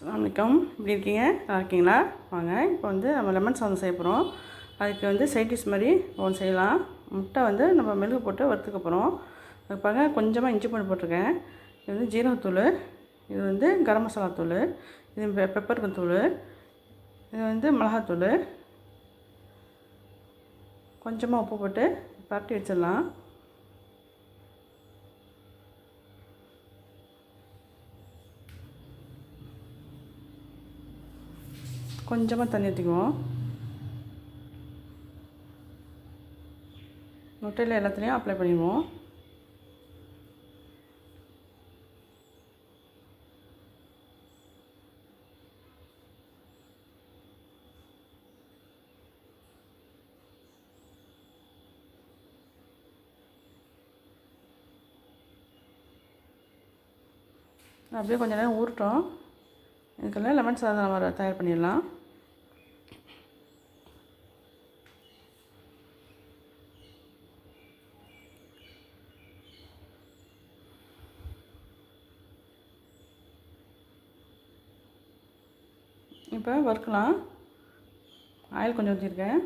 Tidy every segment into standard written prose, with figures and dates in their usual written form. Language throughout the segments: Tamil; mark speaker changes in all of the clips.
Speaker 1: வணக்கம். எப்படி இருக்கீங்க? நல்லா இருக்கீங்களா? வாங்க இப்போ வந்து நம்ம லெமன் சாதம் செய்ய போகிறோம். அதுக்கு வந்து சைட் டிஷ் மாதிரி ஒன்று செய்யலாம். முட்டை வந்து நம்ம மெழுகு போட்டு வறுத்துக்க போகிறோம். அது பாருங்க, கொஞ்சமாக இஞ்சி பூண்டு போட்டிருக்கேன். இது வந்து ஜீரகத்தூள், இது வந்து கரம் மசாலா தூள், இது பெப்பர் தூள், இது வந்து மிளகாத்தூள், கொஞ்சமாக உப்பு போட்டு பரட்டி வச்சிடலாம். கொஞ்சமாக தண்ணி ஊற்றிக்குவோம். முட்டையில் எல்லாத்துலேயும் அப்ளை பண்ணிடுவோம். அப்படியே கொஞ்சம் நேரம் ஊறட்டும். இதுக்கெல்லாம் லெமன் சாதம் நம்ம தயார் பண்ணிடலாம். இப்போ வறுக்கலாம். ஆயில் கொஞ்சம் ஊற்றிருக்கேன்.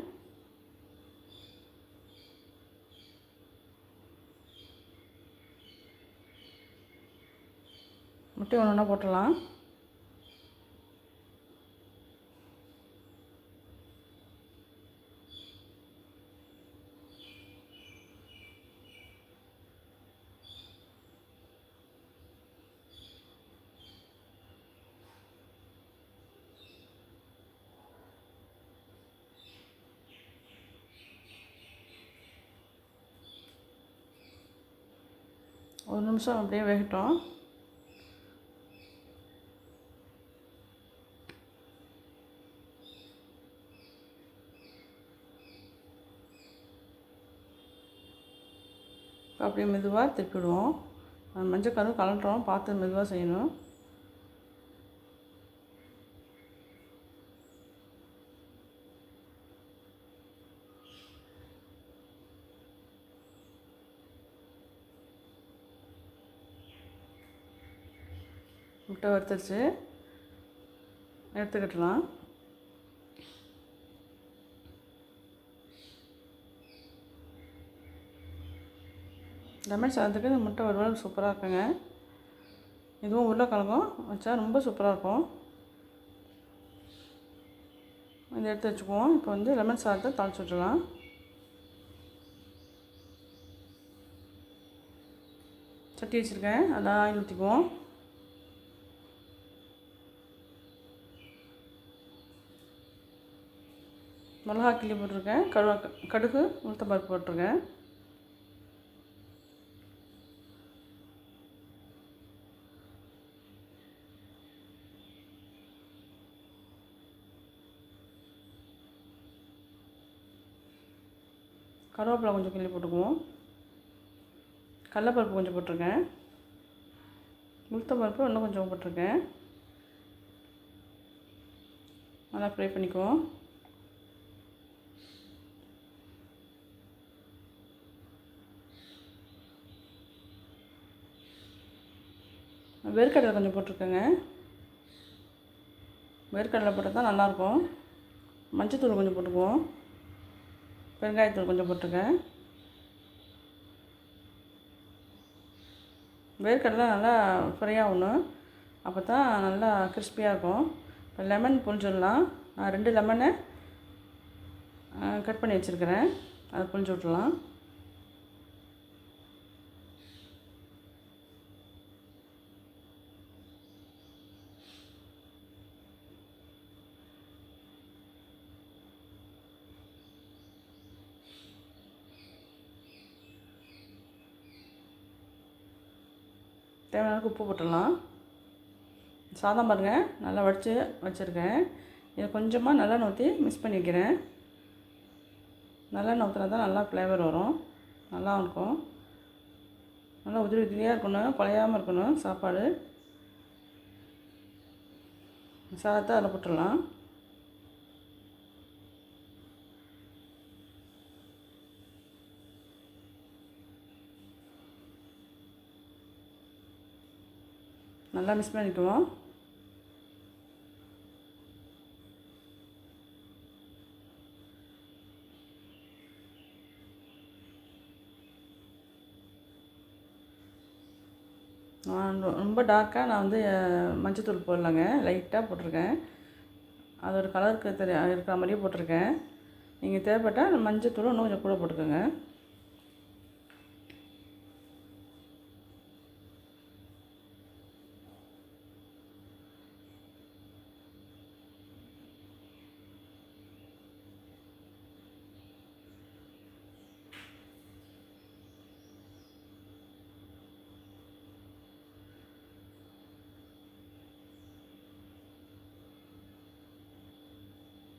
Speaker 1: முட்டை ஒன்று ஒன்றா போட்டுடலாம். ஒரு நிமிஷம் அப்படியே வேகட்டும். அப்படியே மெதுவாக திருப்பிடுவோம். மஞ்சள் கரு கலண்டுறோம், பார்த்து மெதுவாக செய்யணும். முட்டை வறுத்துருச்சு, எடுத்துக்கிட்டலாம். லெமன் சாதத்துக்கு இந்த முட்டை வறுவல் சூப்பராக இருக்குங்க. இதுவும் உருளைக்கிழங்கும் வச்சா ரொம்ப சூப்பராக இருக்கும். இதை எடுத்து வச்சுக்குவோம். இப்போ வந்து லெமன் சாதத்தை தாளிச்சு விட்டுலாம். சட்டி வச்சுருக்கேன், அதான் ஆயில் ஊற்றிக்குவோம். மிளகா கிள்ளி போட்டிருக்கேன், கடுகு உளுத்தம் பருப்பு போட்டிருக்கேன். கருவேப்பிலை கொஞ்சம் கிள்ளி போட்டுக்குவோம். கடலைப்பருப்பு கொஞ்சம் போட்டிருக்கேன். உளுத்தம் பருப்பு இன்னும் கொஞ்சம் போட்டிருக்கேன். நல்லா ஃப்ரை பண்ணிக்குவோம். வேர்க்கடலை கொஞ்சம் போட்டிருக்கேங்க. வேர்க்கடலை போட்டால் தான் நல்லாயிருக்கும். மஞ்சத்தூள் கொஞ்சம் போட்டுக்குவோம். பெருங்காயத்தூள் கொஞ்சம் போட்டிருக்கேன். வேர்க்கடலை நல்லா ஃப்ரை ஆகணும், அப்போ தான் நல்லா கிறிஸ்பியாக இருக்கும். இப்போ லெமன் புழிஞ்சிடலாம். நான் 2 லெமனை கட் பண்ணி வச்சுருக்கிறேன், அதை புழிஞ்சு விட்டுலாம். தேவையான உப்பு போட்டுடலாம். சாதம் பாருங்கள், நல்லா வடித்து வச்சுருக்கேன். இதை கொஞ்சமாக நல்லெண்ணெய் ஊற்றி மிக்ஸ் பண்ணி வைக்கிறேன். நல்லெண்ணெய் ஊற்றினா தான் நல்லா ஃப்ளேவர் வரும், நல்லா இருக்கும். நல்லா உதிரி உதிரியாக இருக்கணும், குழையாமல் இருக்கணும் சாப்பாடு. சாதத்தை அதில் போட்டுடலாம். நல்லா மிக்ஸ் பண்ணிக்குவோம். ரொம்ப டார்க்காக நான் வந்து மஞ்சத்தூள் போடலங்க, லைட்டாக போட்டிருக்கேன். அது ஒரு கலருக்கு இருக்கிற மாதிரியே போட்டிருக்கேன். நீங்கள் தேவைப்பட்டால் மஞ்சத்தூள் இன்னும் கொஞ்சம் கூட போட்டுக்கோங்க.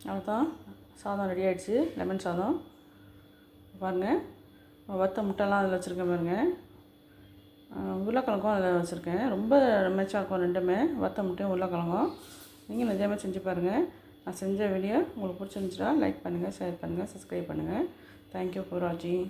Speaker 1: அவ்வளோதான், சாதம் ரெடி ஆகிடுச்சு. லெமன் சாதம் பாருங்கள். வறுத்த முட்டைலாம் அதில் வச்சுருக்கேன் பாருங்கள். உருளைக்கிழங்கும் அதில் வச்சுருக்கேன். ரொம்ப மேட்சாக இருக்கும் ரெண்டுமே, வறுத்த முட்டையும் உருளைக்கிழங்கும். நீங்கள் நிஜமாக செஞ்சு பாருங்கள். நான் செஞ்ச வீடியோ உங்களுக்கு பிடிச்சிருந்துச்சுன்னா லைக் பண்ணுங்கள், ஷேர் பண்ணுங்கள், சப்ஸ்கிரைப் பண்ணுங்கள். தேங்க்யூ ஃபார் வாட்சிங்.